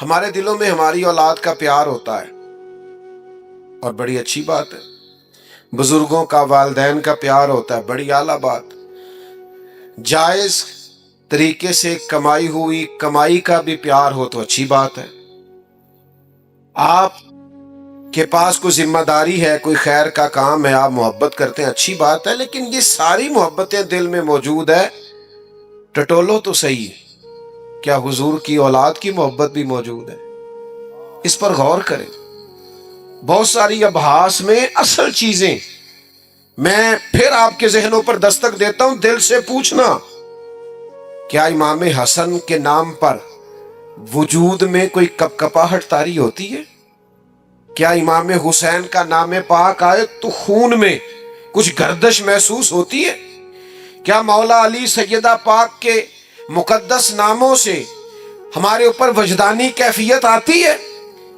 ہمارے دلوں میں ہماری اولاد کا پیار ہوتا ہے اور بڑی اچھی بات ہے، بزرگوں کا والدین کا پیار ہوتا ہے، بڑی اعلیٰ بات۔ جائز طریقے سے کمائی ہوئی کمائی کا بھی پیار ہو تو اچھی بات ہے۔ آپ کے پاس کوئی ذمہ داری ہے، کوئی خیر کا کام ہے، آپ محبت کرتے ہیں، اچھی بات ہے، لیکن یہ ساری محبتیں دل میں موجود ہے، ٹٹولو تو صحیح، کیا حضور کی اولاد کی محبت بھی موجود ہے؟ اس پر غور کریں۔ بہت ساری ابحاث میں اصل چیزیں میں پھر آپ کے ذہنوں پر دستک دیتا ہوں، دل سے پوچھنا، کیا امام حسن کے نام پر وجود میں کوئی کپکپاہٹ طاری ہوتی ہے؟ کیا امام حسین کا نام پاک آئے تو خون میں کچھ گردش محسوس ہوتی ہے؟ کیا مولا علی سیدہ پاک کے مقدس ناموں سے ہمارے اوپر وجدانی کیفیت آتی ہے؟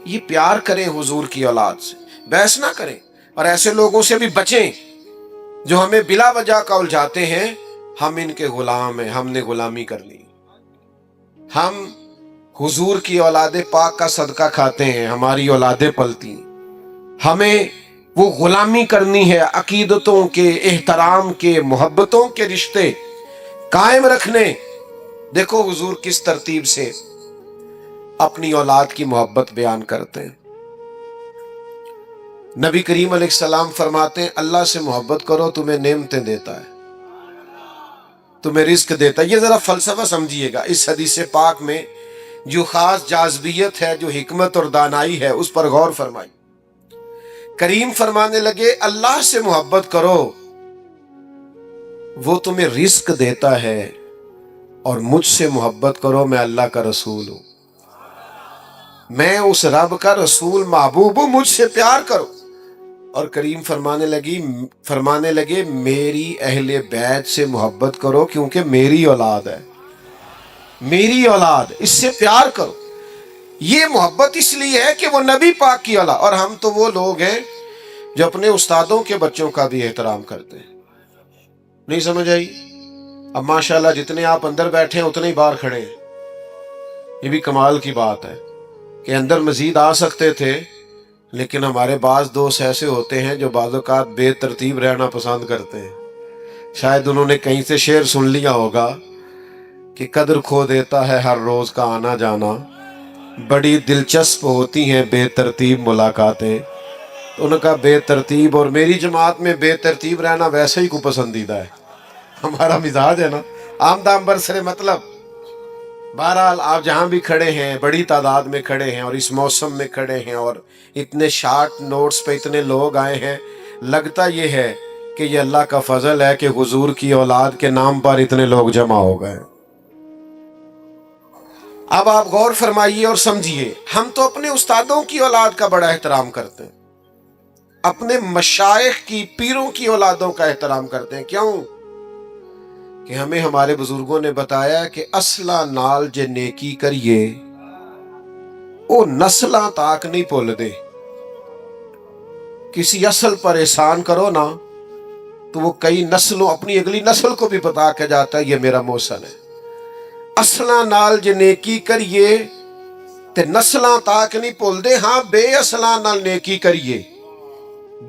یہ پیار کریں حضور کی اولاد سے، بحث نہ کریں، اور ایسے لوگوں سے بھی بچیں جو ہمیں بلا وجہ کا الجھاتے ہیں، ہم ان کے غلام ہیں، ہم نے غلامی کر لی۔ ہم حضور کی اولاد پاک کا صدقہ کھاتے ہیں، ہماری اولادیں پلتی ہیں، ہمیں وہ غلامی کرنی ہے، عقیدتوں کے، احترام کے، محبتوں کے رشتے قائم رکھنے۔ دیکھو حضور کس ترتیب سے اپنی اولاد کی محبت بیان کرتے ہیں۔ نبی کریم علیہ السلام فرماتے ہیں اللہ سے محبت کرو، تمہیں نعمتیں دیتا ہے، تمہیں رزق دیتا ہے۔ یہ ذرا فلسفہ سمجھیے گا، اس حدیث پاک میں جو خاص جاذبیت ہے، جو حکمت اور دانائی ہے، اس پر غور فرمائی۔ کریم فرمانے لگے اللہ سے محبت کرو، وہ تمہیں رزق دیتا ہے، اور مجھ سے محبت کرو، میں اللہ کا رسول ہوں، میں اس رب کا رسول محبوب ہوں، مجھ سے پیار کرو۔ اور کریم فرمانے لگے میری اہل بیت سے محبت کرو، کیونکہ میری اولاد ہے، میری اولاد، اس سے پیار کرو۔ یہ محبت اس لیے ہے کہ وہ نبی پاک کی اولاد، اور ہم تو وہ لوگ ہیں جو اپنے استادوں کے بچوں کا بھی احترام کرتے ہیں۔ نہیں سمجھ آئی؟ اب ماشاءاللہ جتنے آپ اندر بیٹھے ہیں اتنے ہی باہر کھڑے ہیں، یہ بھی کمال کی بات ہے کہ اندر مزید آ سکتے تھے، لیکن ہمارے بعض دوست ایسے ہوتے ہیں جو بعض اوقات بے ترتیب رہنا پسند کرتے ہیں۔ شاید انہوں نے کہیں سے شعر سن لیا ہوگا کہ قدر کھو دیتا ہے ہر روز کا آنا جانا، بڑی دلچسپ ہوتی ہیں بے ترتیب ملاقاتیں۔ ان کا بے ترتیب اور میری جماعت میں بے ترتیب رہنا ویسے ہی کو پسندیدہ ہے، ہمارا مزاج ہے نا، آمدام برسر مطلب۔ بہرحال آپ جہاں بھی کھڑے ہیں، بڑی تعداد میں کھڑے ہیں، اور اس موسم میں کھڑے ہیں، اور اتنے شارٹ نوٹس پہ اتنے لوگ آئے ہیں، لگتا یہ ہے کہ یہ اللہ کا فضل ہے کہ حضور کی اولاد کے نام پر اتنے لوگ جمع ہو گئے۔ اب آپ غور فرمائیے اور سمجھیے، ہم تو اپنے استادوں کی اولاد کا بڑا احترام کرتے ہیں، اپنے مشائخ کی، پیروں کی اولادوں کا احترام کرتے ہیں۔ کیوں؟ کہ ہمیں ہمارے بزرگوں نے بتایا کہ اصلہ نال جے نیکی کریے او نسلاں تاک نہیں بھول دے۔ کسی اصل پر احسان کرو نا تو وہ کئی نسلوں، اپنی اگلی نسل کو بھی بتا کے جاتا ہے یہ میرا محسن ہے۔ اصلہ نال جے نیکی کریے تے نسلاں تاک نہیں بھول دے، ہاں بے اصلاں نال نیکی کریے،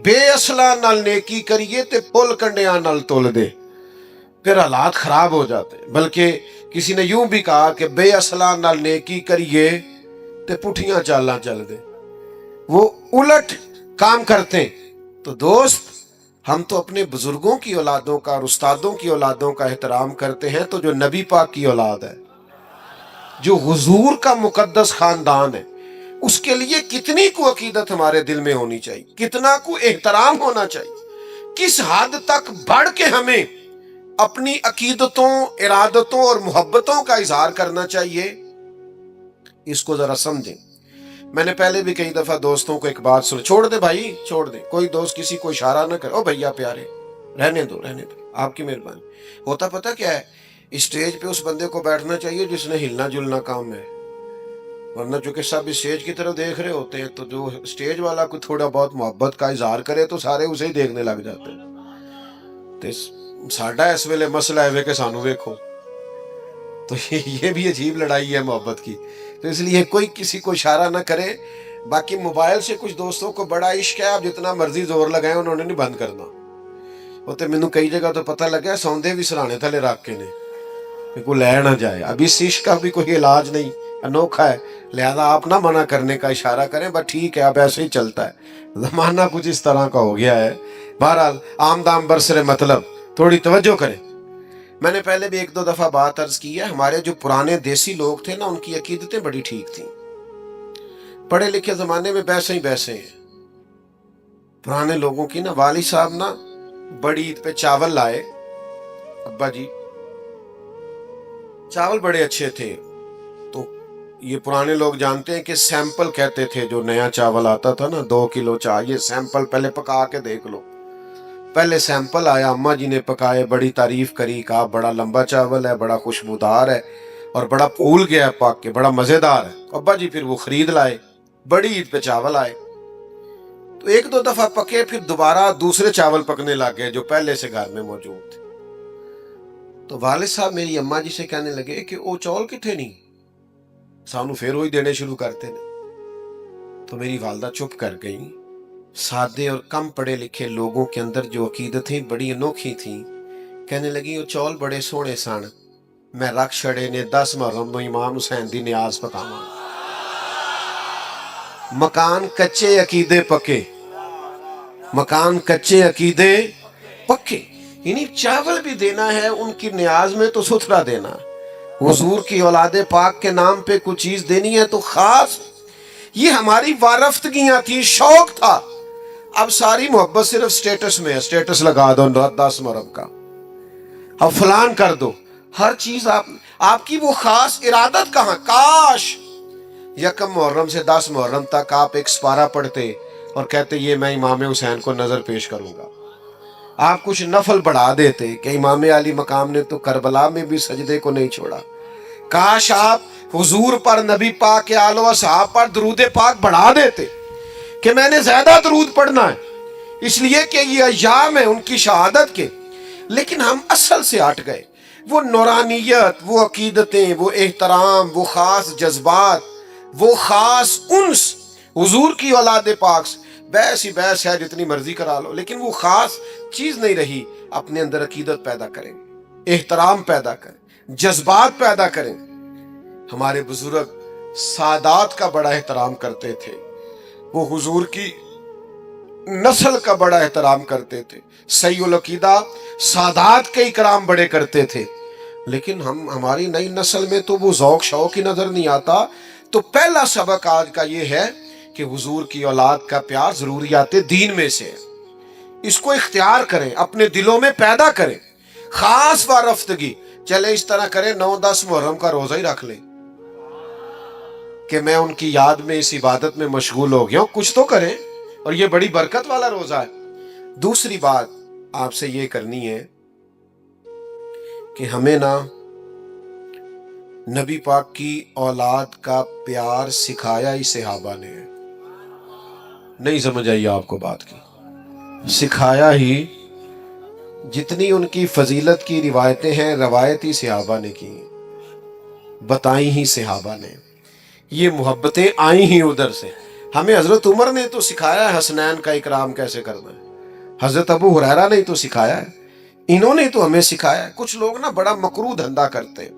بے اصلاں نال نیکی کریے تے پل کنڈیاں نال تول دے، پھر حالات خراب ہو جاتے ہیں۔ بلکہ کسی نے یوں بھی کہا کہ بے اصلاں نال نیکی کریے تے پٹھیاں چالاں چل دے، وہ الٹ کام کرتے ہیں۔ تو دوست، ہم تو اپنے بزرگوں کی اولادوں کا اور استادوں کی اولادوں کا احترام کرتے ہیں، تو جو نبی پاک کی اولاد ہے، جو حضور کا مقدس خاندان ہے، اس کے لیے کتنی کو عقیدت ہمارے دل میں ہونی چاہیے، کتنا کو احترام ہونا چاہیے، کس حد تک بڑھ کے ہمیں اپنی عقیدتوں، ارادتوں اور محبتوں کا اظہار کرنا چاہیے، اس کو ذرا سمجھیں۔ میں نے پہلے بھی کئی دفعہ دوستوں کو ایک بات سن، چھوڑ دے بھائی، چھوڑ دے، کوئی دوست کسی کو اشارہ نہ کرے، او بھیا پیارے رہنے دو، رہنے دو، آپ کی مہربانی۔ ہوتا پتہ کیا ہے، اسٹیج پہ اس بندے کو بیٹھنا چاہیے جس نے ہلنا جلنا کام ہے، ورنہ چونکہ سب اسٹیج کی طرف دیکھ رہے ہوتے ہیں، تو جو اسٹیج والا کوئی تھوڑا بہت محبت کا اظہار کرے تو سارے اسے ہی دیکھنے لگ جاتے ہیں۔ تو ساڈا اس ویلے مسئلہ ہے کہ سانو ویکھو، تو یہ بھی عجیب لڑائی ہے محبت کی تو اس لیے کوئی کسی کو اشارہ نہ کرے. باقی موبائل سے کچھ دوستوں کو بڑا عشق ہے, آپ جتنا مرضی زور لگائیں انہوں نے نہیں بند کرنا. وہ تو مینوں کئی جگہ تو پتہ لگا سوندے بھی سرانے تھلے رکھ کے نے کہ کوئی لے نہ جائے. ابھی اس عشق کا بھی کوئی علاج نہیں, انوکھا ہے, لہذا آپ نہ منع کرنے کا اشارہ کریں. بس ٹھیک ہے, اب ایسے ہی چلتا ہے, زمانہ کچھ اس طرح کا ہو گیا ہے. بہرحال عام دام برسر مطلب تھوڑی توجہ کریں. میں نے پہلے بھی ایک دو دفعہ بات عرض کی ہے, ہمارے جو پرانے دیسی لوگ تھے نا, ان کی عقیدتیں بڑی ٹھیک تھیں. پڑھے لکھے زمانے میں بیسے ہی بیسے ہیں. پرانے لوگوں کی نا والد صاحب نا بڑی عید پہ چاول لائے, ابا جی چاول بڑے اچھے تھے. تو یہ پرانے لوگ جانتے ہیں کہ سیمپل کہتے تھے, جو نیا چاول آتا تھا نا 2 کلو چاہیے سیمپل پہلے پکا کے دیکھ لو. پہلے سیمپل آیا, اماں جی نے پکائے, بڑی تعریف کری, کہا بڑا لمبا چاول ہے, بڑا خوشبودار ہے اور بڑا پھول گیا ہے پاک کے, بڑا مزیدار ہے. ابا جی پھر وہ خرید لائے, بڑی عید پہ چاول آئے. تو ایک دو دفعہ پکے, پھر دوبارہ دوسرے چاول پکنے لگ گئے جو پہلے سے گھر میں موجود تھے. تو والد صاحب میری اماں جی سے کہنے لگے کہ وہ چاول کتنے نہیں, سانو پھر وہی دینے شروع کرتے نے. تو میری والدہ چپ کر گئی. سادے اور کم پڑھے لکھے لوگوں کے اندر جو عقیدتیں بڑی انوکھی تھیں, کہنے لگی وہ چول بڑے سونے سن, میں رکھ چھڑے نے 10 محرم نو امام حسین دی نیاز پکاواں. مکان کچے عقیدے پکے, مکان کچے عقیدے پکے. یعنی چاول بھی دینا ہے ان کی نیاز میں تو ستھرا دینا. حضور کی اولاد پاک کے نام پہ کچھ چیز دینی ہے تو خاص. یہ ہماری وارفتگیاں تھی, شوق تھا. اب ساری محبت صرف سٹیٹس میں ہے, سٹیٹس لگا دو 10 محرم کا, اب فلان کر دو, ہر چیز آپ کی وہ خاص ارادت کہاں. کاش 1 محرم سے 10 محرم تک آپ ایک سپارہ پڑھتے اور کہتے یہ میں امام حسین کو نظر پیش کروں گا. آپ کچھ نفل بڑھا دیتے کہ امام علی مقام نے تو کربلا میں بھی سجدے کو نہیں چھوڑا. کاش آپ حضور پر, نبی پاک کے آل و اصحاب پر درود پاک بڑھا دیتے کہ میں نے زیادہ درود پڑھنا ہے, اس لیے کہ یہ ایام ہیں ان کی شہادت کے. لیکن ہم اصل سے ہٹ گئے. وہ نورانیت, وہ عقیدتیں, وہ احترام, وہ خاص جذبات, وہ خاص انس حضور کی اولاد پاک سے. بحث ہی بحث ہے, جتنی مرضی کرا لو, لیکن وہ خاص چیز نہیں رہی. اپنے اندر عقیدت پیدا کریں, احترام پیدا کریں, جذبات پیدا کریں. ہمارے بزرگ سادات کا بڑا احترام کرتے تھے, وہ حضور کی نسل کا بڑا احترام کرتے تھے. صحیح العقیدہ سادات کے اکرام بڑے کرتے تھے. لیکن ہماری نئی نسل میں تو وہ ذوق شوق ہی نظر نہیں آتا. تو پہلا سبق آج کا یہ ہے کہ حضور کی اولاد کا پیار ضروریات دین میں سے ہے. اس کو اختیار کریں, اپنے دلوں میں پیدا کریں. خاص وارفتگی, چلے اس طرح کریں 9-10 محرم کا روزہ ہی رکھ لیں کہ میں ان کی یاد میں اس عبادت میں مشغول ہو گیا ہوں, کچھ تو کریں. اور یہ بڑی برکت والا روزہ ہے. دوسری بات آپ سے یہ کرنی ہے کہ ہمیں نا نبی پاک کی اولاد کا پیار سکھایا ہی صحابہ نے. نہیں سمجھ آئی آپ کو بات کی؟ سکھایا ہی, جتنی ان کی فضیلت کی روایتیں ہیں روایت ہی صحابہ نے کی, بتائیں ہی صحابہ نے. یہ محبتیں آئیں ہی ادھر سے. ہمیں حضرت عمر نے تو سکھایا ہے حسنین کا اکرام کیسے کرنا ہے, حضرت ابو ہریرہ نے تو سکھایا ہے, انہوں نے تو ہمیں سکھایا ہے. کچھ لوگ نا بڑا مکروہ دھندا کرتے ہیں,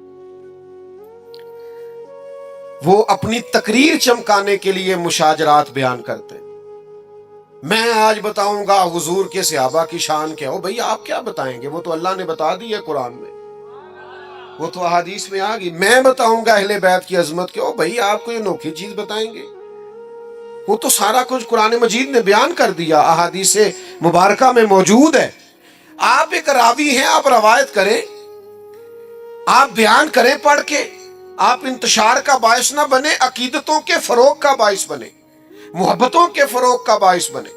وہ اپنی تقریر چمکانے کے لیے مشاجرات بیان کرتے ہیں. میں آج بتاؤں گا حضور کے صحابہ کی شان کیا ہو. بھئی آپ کیا بتائیں گے, وہ تو اللہ نے بتا دی ہے قرآن میں, وہ تو احادیث میں آ گئی. میں بتاؤں گا اہل بیت کی عظمت کیا ہو. بھئی آپ کو یہ نوکھی چیز بتائیں گے, وہ تو سارا کچھ قرآن مجید نے بیان کر دیا, احادیث مبارکہ میں موجود ہے. آپ ایک راوی ہیں, آپ روایت کریں, آپ بیان کریں پڑھ کے, آپ انتشار کا باعث نہ بنے, عقیدتوں کے فروغ کا باعث بنے, محبتوں کے فروغ کا باعث بنے.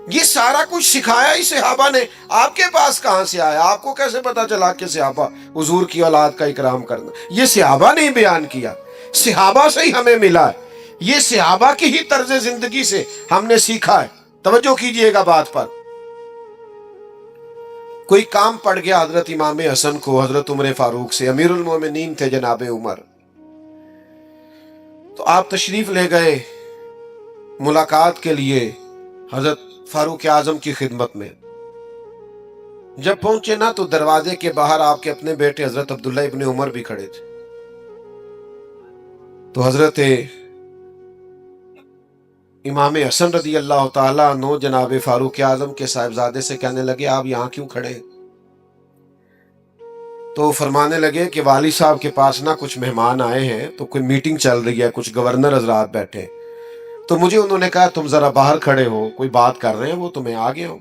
یہ سارا کچھ سکھایا ہی صحابہ نے. آپ کے پاس کہاں سے آیا, آپ کو کیسے پتا چلا کہ صحابہ حضور کی اولاد کا اکرام کرنا؟ یہ صحابہ نے بیان کیا, صحابہ سے ہی ہمیں ملا ہے, یہ صحابہ کی ہی طرز زندگی سے ہم نے سیکھا ہے. توجہ کیجئے گا بات پر. کوئی کام پڑ گیا حضرت امام حسن کو حضرت عمر فاروق سے, امیر المومنین تھے جناب عمر, تو تو آپ تشریف لے گئے ملاقات کے لیے حضرت فاروق اعظم کی خدمت میں. جب پہنچے نا تو دروازے کے باہر آپ کے اپنے بیٹے حضرت عبداللہ ابن عمر بھی کھڑے تھے. تو حضرت امام حسن رضی اللہ تعالیٰ عنہ جناب فاروق اعظم کے صاحبزادے سے کہنے لگے آپ یہاں کیوں کھڑے؟ تو فرمانے لگے کہ والد صاحب کے پاس نا کچھ مہمان آئے ہیں، تو کوئی میٹنگ چل رہی ہے، کچھ گورنر حضرات بیٹھے، تو مجھے انہوں نے کہا تم ذرا باہر کھڑے ہو، کوئی بات کر رہے ہیں وہ، تو میں آ گیا ہوں.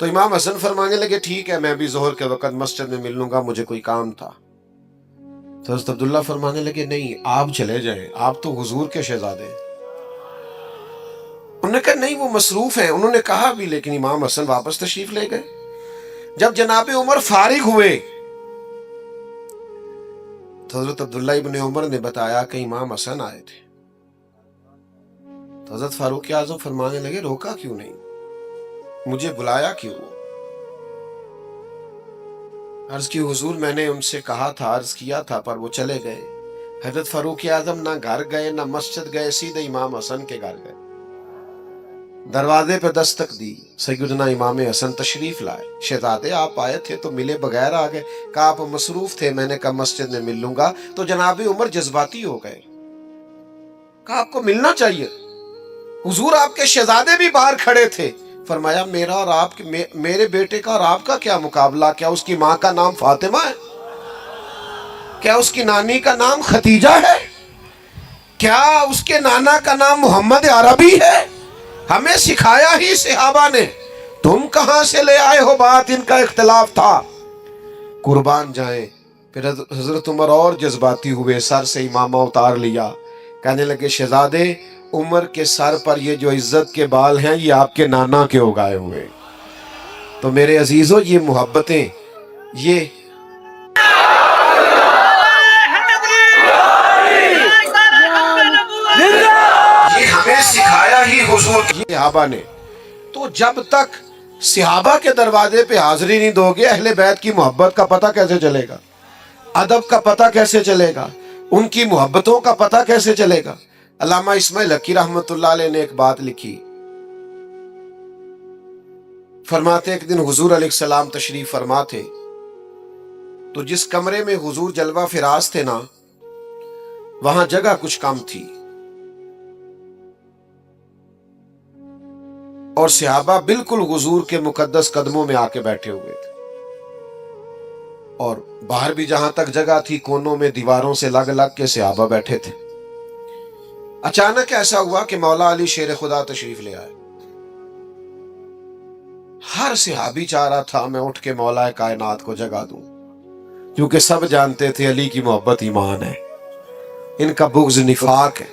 تو امام حسن فرمانے لگے ٹھیک ہے، میں بھی ظہر کے وقت مسجد میں مل لوں گا، مجھے کوئی کام تھا. تو حضرت عبداللہ فرمانے لگے نہیں آپ چلے جائیں، آپ تو حضور کے شہزادے ہیں. انہوں نے کہا نہیں وہ مصروف ہیں. انہوں نے کہا بھی، لیکن امام حسن واپس تشریف لے گئے. جب جناب عمر فارغ ہوئے تو حضرت عبداللہ ابن عمر نے بتایا کہ امام حسن آئے تھے. تو حضرت فاروق اعظم فرمانے لگے روکا کیوں نہیں، مجھے بلایا کیوں؟ عرض کی حضور میں نے ان سے کہا تھا، عرض کیا تھا، پر وہ چلے گئے. حضرت فاروق اعظم نہ گھر گئے نہ مسجد گئے، سیدھے امام حسن کے گھر گئے. دروازے پہ دستک دی، سیدنا امام حسن تشریف لائے. شہزادے آپ آئے تھے تو ملے بغیر آ گئے. کہا آپ مصروف تھے، میں نے کہا مسجد میں مل لوں گا. تو جناب عمر جذباتی ہو گئے. کہا آپ کو ملنا چاہیے، حضور آپ کے شہزادے بھی باہر کھڑے تھے. فرمایا میرا اور آپ میرے بیٹے کا اور آپ کا کیا مقابلہ؟ کیا اس کی ماں کا نام فاطمہ ہے؟ کیا اس کی نانی کا نام ختیجہ ہے؟ کیا اس کے نانا کا نام محمد عربی ہے؟ ہمیں سکھایا ہی صحابہ نے، تم کہاں سے لے آئے ہو بات؟ ان کا اختلاف تھا. قربان جائیں. پھر حضرت عمر اور جذباتی ہوئے، سر سے امامہ اتار لیا. کہنے لگے شہزادے عمر کے سر پر یہ جو عزت کے بال ہیں یہ آپ کے نانا کے اگائے ہوئے. تو میرے عزیزو یہ محبتیں، یہ ہمیں سکھایا ہی حضور کے صحابہ نے. تو جب تک صحابہ کے دروازے پہ حاضری نہیں دو گے، اہل بیت کی محبت کا پتہ کیسے چلے گا؟ ادب کا پتہ کیسے چلے گا؟ ان کی محبتوں کا پتہ کیسے چلے گا؟ علامہ اسماعیل حقی رحمت اللہ علیہ نے ایک بات لکھی. فرماتے ایک دن حضور علیہ السلام تشریف فرما تھے، تو جس کمرے میں حضور جلوہ فراز تھے نا، وہاں جگہ کچھ کم تھی، اور صحابہ بالکل حضور کے مقدس قدموں میں آ کے بیٹھے ہوئے تھے، اور باہر بھی جہاں تک جگہ تھی کونوں میں دیواروں سے لگ لگ کے صحابہ بیٹھے تھے. اچانک ایسا ہوا کہ مولا علی شیر خدا تشریف لے آئے. ہر صحابی چاہ رہا تھا میں اٹھ کے مولا کائنات کو جگا دوں، کیونکہ سب جانتے تھے علی کی محبت ایمان ہے، ان کا بغض نفاق ہے.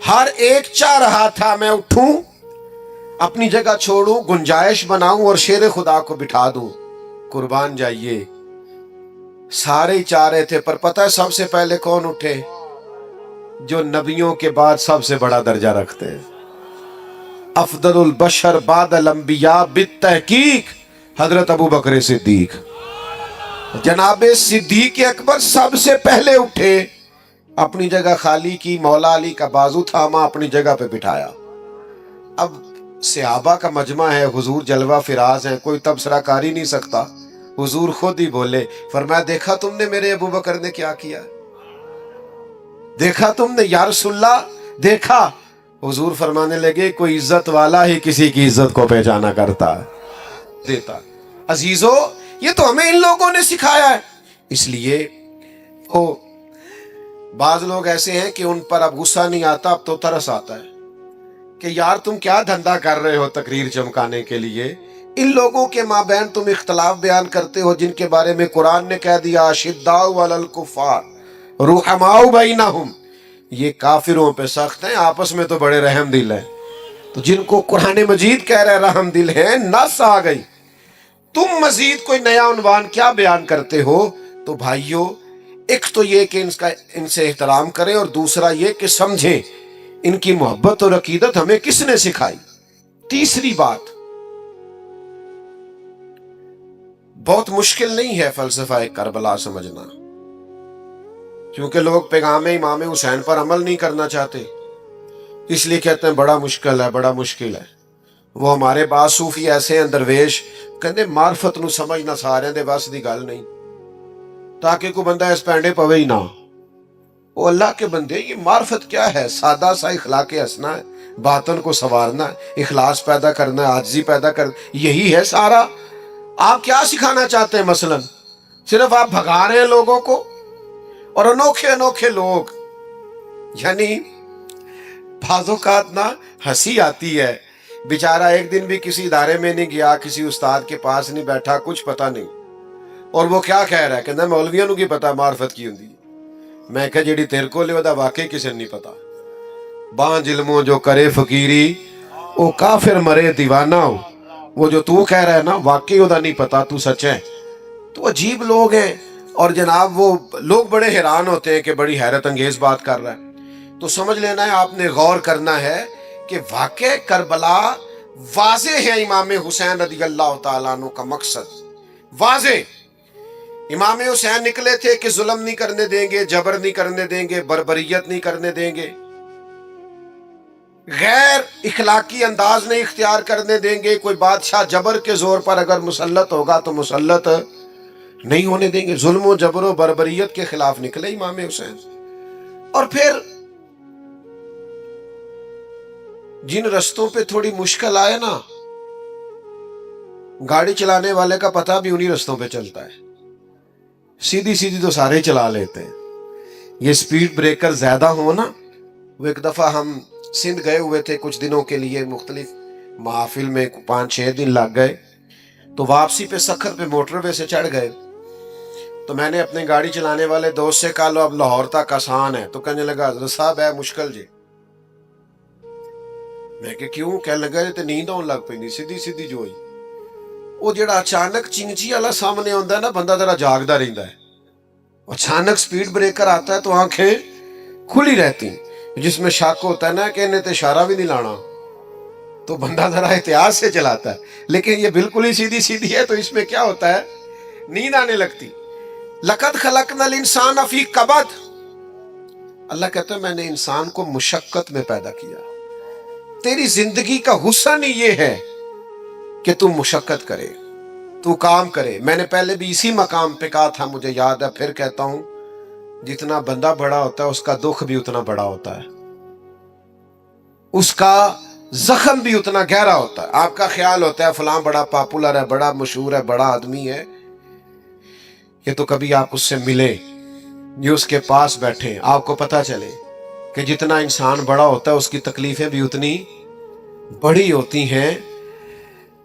ہر ایک چاہ رہا تھا میں اٹھوں، اپنی جگہ چھوڑوں، گنجائش بناؤں اور شیر خدا کو بٹھا دوں. قربان جائیے، سارے ہی چاہ رہے تھے، پر پتہ ہے سب سے پہلے کون اٹھے؟ جو نبیوں کے بعد سب سے بڑا درجہ رکھتے ہیں. افضل البشر بعد الانبیاء بالتحقیق حضرت ابو بکر صدیق. جناب صدیق اکبر سب سے پہلے اٹھے، اپنی جگہ خالی کی، مولا علی کا بازو تھاما، اپنی جگہ پہ بٹھایا. اب صحابہ کا مجمع ہے، حضور جلوہ فراز ہیں، کوئی تبصرہ کر ہی نہیں سکتا. حضور خود ہی بولے، فرمایا دیکھا تم نے میرے ابو بکر نے کیا کیا؟ دیکھا تم نے یا رسول اللہ؟ دیکھا؟ حضور فرمانے لگے کوئی عزت والا ہی کسی کی عزت کو پہچانا کرتا ہے، دیتا. عزیزو یہ تو ہمیں ان لوگوں نے سکھایا ہے. اس لیے بعض لوگ ایسے ہیں کہ ان پر اب غصہ نہیں آتا، اب تو ترس آتا ہے کہ یار تم کیا دھندا کر رہے ہو تقریر چمکانے کے لیے. ان لوگوں کے مابین تم اختلاف بیان کرتے ہو جن کے بارے میں قرآن نے کہہ دیا اشداء علی الکفار رحماء بینہم، یہ کافروں پہ سخت ہیں، آپس میں تو بڑے رحم دل ہیں. تو جن کو قرآن مجید کہہ رہے رحم دل ہیں، نس آ گئی. تم مزید کوئی نیا عنوان کیا بیان کرتے ہو؟ تو بھائیو، ایک تو یہ کہ ان سے احترام کریں، اور دوسرا یہ کہ سمجھیں ان کی محبت اور عقیدت ہمیں کس نے سکھائی. تیسری بات، بہت مشکل نہیں ہے فلسفہ کربلا سمجھنا. کیونکہ لوگ پیغام امام حسین پر عمل نہیں کرنا چاہتے، اس لیے کہتے ہیں بڑا مشکل ہے، بڑا مشکل ہے۔ وہ ہمارے بعض صوفی ایسے ہیں درویش، کہندے معرفت نو سمجھنا سارے دے بس دی گل نہیں، تاکہ کوئی بندہ اس پینڈے پوے ہی نہ۔ وہ اللہ کے بندے، یہ معرفت کیا ہے؟ سادہ سا اخلاق ہنسنا ہے، باطن کو سنوارنا ہے، اخلاص پیدا کرنا ہے، عاجزی پیدا کرنا، یہی ہے سارا۔ آپ کیا سکھانا چاہتے ہیں؟ مثلا صرف آپ بھگا رہے ہیں لوگوں کو، اور انوکھے انوکھے لوگ، یعنی بعض اوقات نا ہنسی آتی ہے، بیچارہ ایک دن بھی کسی ادارے میں نہیں گیا، کسی استاد کے پاس نہیں بیٹھا، کچھ پتہ نہیں، اور وہ کیا کہہ رہا ہے، کہنا مولویوں نو کی پتا معرفت کی ہوندی ہے۔ میں کہا جیڑی تیرے کو لے دا واقعی کسی نہیں پتا۔ بانج علموں جو کرے فقیری، او کافر مرے دیوانہ ہو۔ وہ جو تو کہہ رہا ہے نا واقعی دا نہیں پتا، تو سچ ہے۔ تو عجیب لوگ ہیں، اور جناب وہ لوگ بڑے حیران ہوتے ہیں کہ بڑی حیرت انگیز بات کر رہا ہے۔ تو سمجھ لینا ہے، آپ نے غور کرنا ہے کہ واقع کربلا واضح ہے امام حسین رضی اللہ تعالیٰ عنہ کا مقصد واضح۔ امام حسین نکلے تھے کہ ظلم نہیں کرنے دیں گے، جبر نہیں کرنے دیں گے، بربریت نہیں کرنے دیں گے، غیر اخلاقی انداز نہیں اختیار کرنے دیں گے۔ کوئی بادشاہ جبر کے زور پر اگر مسلط ہوگا تو مسلط نہیں ہونے دیں گے۔ ظلم و جبر و بربریت کے خلاف نکلے امام حسین۔ اور پھر جن رستوں پہ تھوڑی مشکل آئے نا، گاڑی چلانے والے کا پتہ بھی انہی رستوں پہ چلتا ہے، سیدھی سیدھی تو سارے چلا لیتے ہیں۔ یہ سپیڈ بریکر زیادہ ہو نا، وہ ایک دفعہ ہم سندھ گئے ہوئے تھے کچھ دنوں کے لیے، مختلف محافل میں 5-6 دن لگ گئے، تو واپسی پہ سکھر پہ موٹر وے سے چڑھ گئے۔ تو میں نے اپنے گاڑی چلانے والے دوست سے کہا لو اب لاہور تک آسان ہے، تو کہنے لگا حضرت صاحب ہے مشکل جی۔ میں کہ کیوں؟ کہنے لگا جی تے نیند آن لگ پی، سیدھی سیدھی جو ہوئی۔ وہ جڑا اچانک چنگچی والا سامنے آتا ہے نا، بندہ ذرا جاگتا رہتا ہے، اچانک سپیڈ بریکر آتا ہے تو آنکھیں کھلی رہتی، جس میں شک ہوتا ہے نا کہ انہیں تے اشارہ بھی نہیں لانا، تو بندہ ذرا احتیاط سے چلاتا ہے۔ لیکن یہ بالکل ہی سیدھی سیدھی ہے، تو اس میں کیا ہوتا ہے، نیند آنے لگتی۔ لقد خلقنا الانسان فی کبد، اللہ کہتا ہے میں نے انسان کو مشقت میں پیدا کیا۔ تیری زندگی کا حسن ہی یہ ہے کہ تم مشقت کرے، تو کام کرے۔ میں نے پہلے بھی اسی مقام پہ کہا تھا، مجھے یاد ہے، پھر کہتا ہوں، جتنا بندہ بڑا ہوتا ہے اس کا دکھ بھی اتنا بڑا ہوتا ہے، اس کا زخم بھی اتنا گہرا ہوتا ہے۔ آپ کا خیال ہوتا ہے فلاں بڑا پاپولر ہے، بڑا مشہور ہے، بڑا آدمی ہے، یہ تو کبھی آپ اس سے ملے، یہ اس کے پاس بیٹھے، آپ کو پتہ چلے کہ جتنا انسان بڑا ہوتا ہے اس کی تکلیفیں بھی اتنی بڑی ہوتی ہیں،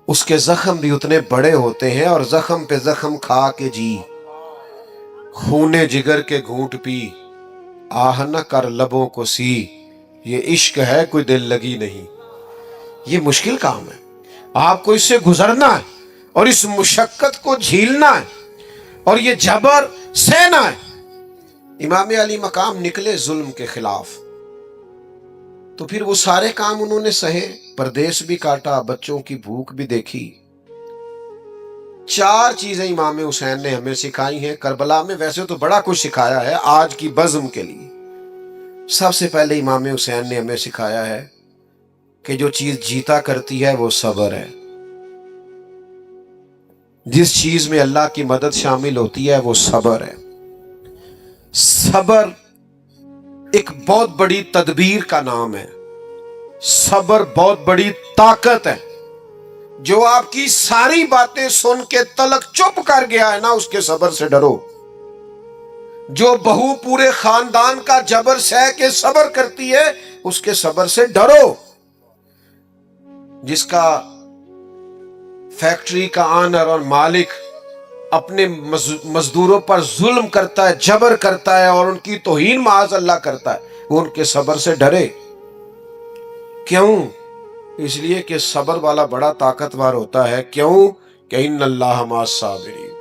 اس کے زخم بھی اتنے بڑے ہوتے ہیں، اور زخم پہ زخم کھا کے جی، خون جگر کے گھونٹ پی، آہ نہ کر لبوں کو سی، یہ عشق ہے کوئی دل لگی نہیں۔ یہ مشکل کام ہے، آپ کو اس سے گزرنا ہے، اور اس مشقت کو جھیلنا ہے، اور یہ جبر سہنا ہے۔ امام علی مقام نکلے ظلم کے خلاف، تو پھر وہ سارے کام انہوں نے سہے، پردیس بھی کاٹا، بچوں کی بھوک بھی دیکھی۔ 4 چیزیں امام حسین نے ہمیں سکھائی ہیں کربلا میں، ویسے تو بڑا کچھ سکھایا ہے آج کی بزم کے لیے۔ سب سے پہلے امام حسین نے ہمیں سکھایا ہے کہ جو چیز جیتا کرتی ہے وہ صبر ہے۔ جس چیز میں اللہ کی مدد شامل ہوتی ہے وہ صبر ہے۔ صبر ایک بہت بڑی تدبیر کا نام ہے، صبر بہت بڑی طاقت ہے۔ جو آپ کی ساری باتیں سن کے تلک چپ کر گیا ہے نا، اس کے صبر سے ڈرو۔ جو بہو پورے خاندان کا جبر سہ کے صبر کرتی ہے، اس کے صبر سے ڈرو۔ جس کا فیکٹری کا آنر اور مالک اپنے مزدوروں پر ظلم کرتا ہے، جبر کرتا ہے، اور ان کی توہین معاذ اللہ کرتا ہے، وہ ان کے صبر سے ڈرے۔ کیوں؟ اس لیے کہ صبر والا بڑا طاقتور ہوتا ہے۔ کیوں؟ کہ ان اللہ مع الصابرین،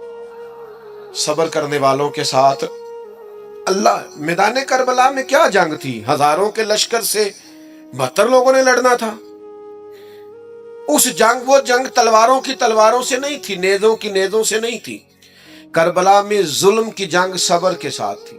صبر کرنے والوں کے ساتھ اللہ۔ میدان کربلا میں کیا جنگ تھی؟ ہزاروں کے لشکر سے 72 لوگوں نے لڑنا تھا۔ اس جنگ، وہ جنگ تلواروں کی تلواروں سے نہیں تھی، نیزوں کی نیزوں سے نہیں تھی۔ کربلا میں ظلم کی جنگ صبر کے ساتھ تھی۔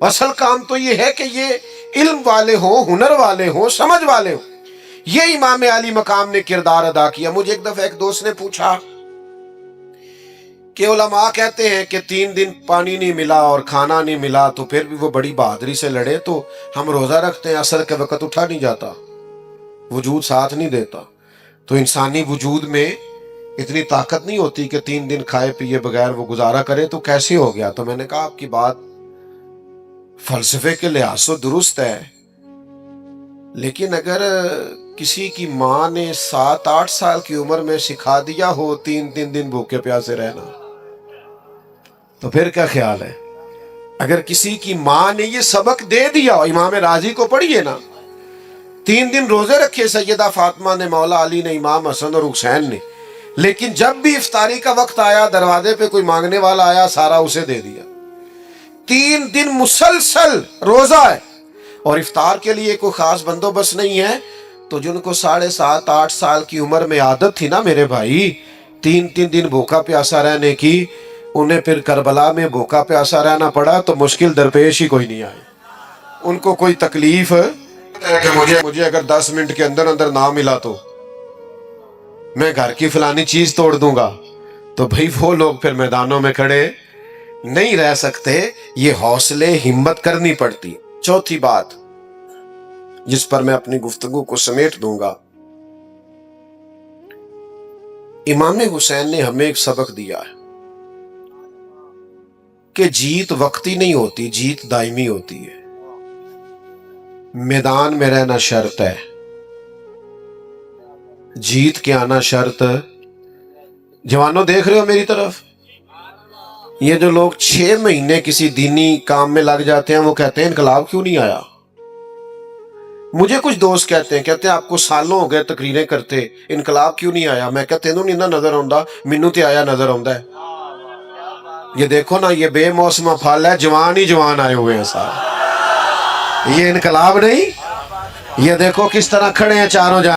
اصل کام تو یہ ہے کہ یہ علم والے ہوں، ہنر والے ہوں، سمجھ والے ہوں۔ یہ امام علی مقام نے کردار ادا کیا۔ مجھے ایک دفعہ ایک دوست نے پوچھا کہ علماء کہتے ہیں کہ 3 دن پانی نہیں ملا اور کھانا نہیں ملا تو پھر بھی وہ بڑی بہادری سے لڑے، تو ہم روزہ رکھتے ہیں، عصر کے وقت اٹھا نہیں جاتا، وجود ساتھ نہیں دیتا، تو انسانی وجود میں اتنی طاقت نہیں ہوتی کہ 3 دن کھائے پیے بغیر وہ گزارا کرے، تو کیسے ہو گیا؟ تو میں نے کہا آپ کی بات فلسفے کے لحاظ سے درست ہے، لیکن اگر کسی کی ماں نے 7-8 سال کی عمر میں سکھا دیا ہو 3 دن بھوکے پیاسے رہنا، تو پھر کیا خیال ہے؟ اگر کسی کی ماں نے یہ سبق دے دیا، امام راضی کو پڑھیے نا، 3 دن روزے رکھے سیدہ فاطمہ نے، مولا علی نے، امام حسن اور حسین نے، لیکن جب بھی افطاری کا وقت آیا، دروازے پہ کوئی مانگنے والا آیا، سارا اسے دے دیا۔ 3 دن مسلسل روزہ ہے اور افطار کے لیے کوئی خاص بندوبست نہیں ہے، تو جن کو 7.5-8 سال کی عمر میں عادت تھی نا میرے بھائی 3 دن بھوکا پیاسا رہنے کی، انہیں پھر کربلا میں بھوکا پیاسا رہنا پڑا تو مشکل درپیش ہی کوئی نہیں آئی۔ ان کو کوئی تکلیف ہے کہ مجھے اگر 10 منٹ کے اندر اندر نہ ملا تو میں گھر کی فلانی چیز توڑ دوں گا، تو بھئی وہ لوگ پھر میدانوں میں کھڑے نہیں رہ سکتے۔ یہ حوصلے ہمت کرنی پڑتی۔ چوتھی بات جس پر میں اپنی گفتگو کو سمیٹ دوں گا، امام حسین نے ہمیں ایک سبق دیا ہے کہ جیت وقتی نہیں ہوتی، جیت دائمی ہوتی ہے۔ میدان میں رہنا شرط ہے، جیت کے آنا شرط۔ جوانوں دیکھ رہے ہو میری طرف؟ یہ جو لوگ 6 مہینے کسی دینی کام میں لگ جاتے ہیں، وہ کہتے ہیں انقلاب کیوں نہیں آیا؟ مجھے کچھ دوست کہتے ہیں آپ کو سالوں ہو گئے تقریریں کرتے، انقلاب کیوں نہیں آیا؟ میں کہتے ہیں نہیں نظر آؤں، مینوں تے آیا نظر آؤں ہے۔ یہ دیکھو نا، یہ بے موسمہ پھل ہے، جوان ہی جوان آئے ہوئے ہیں سارے، یہ انقلاب نہیں۔ یہ دیکھو کس طرح کھڑے ہیں چاروں جانب۔